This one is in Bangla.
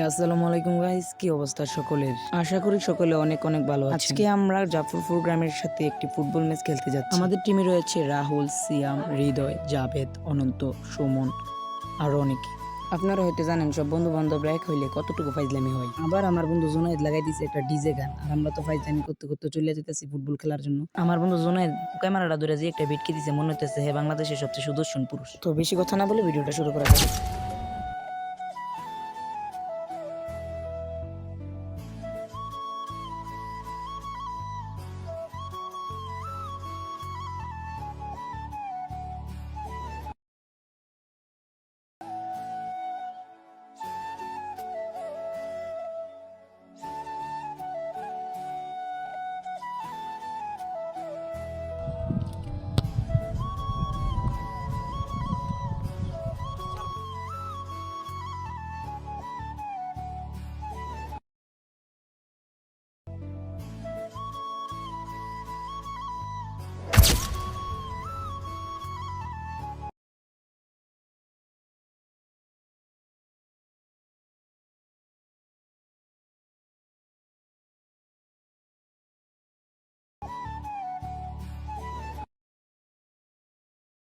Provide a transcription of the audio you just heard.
আসসালামু আলাইকুম গাইস, কি অবস্থা সকলের? আশা করি সকলে অনেক অনেক ভালো আছেন। আজকে আমরা জাফরপুর গ্রামের সাথে একটি ফুটবল ম্যাচ খেলতে যাচ্ছি। আমাদের টিমে রয়েছে রাহুল, সিয়াম, হৃদয়, জাভেদ, অনন্ত, সুমন আরো অনেকে। আপনারা হয়তো জানেন সব বন্ধু বান্ধবরা এক হইলে কতটুকু ফাইজলামি হয়। আবার আমার বন্ধু জুনায়েদ লাগাই দিয়েছে একটা ডিজে গান, আর আমরা তো ফাইজলামি করতে করতে চলে যেতেছি ফুটবল খেলার জন্য। আমার বন্ধু জুনায়েদ ক্যামেরাটা ধরে যে একটা বিটকে দিছে, মনে হইতেছে হে বাংলাদেশের সবচেয়ে সুদর্শন পুরুষ। তো বেশি কথা না বলে ভিডিওটা শুরু করা যাক।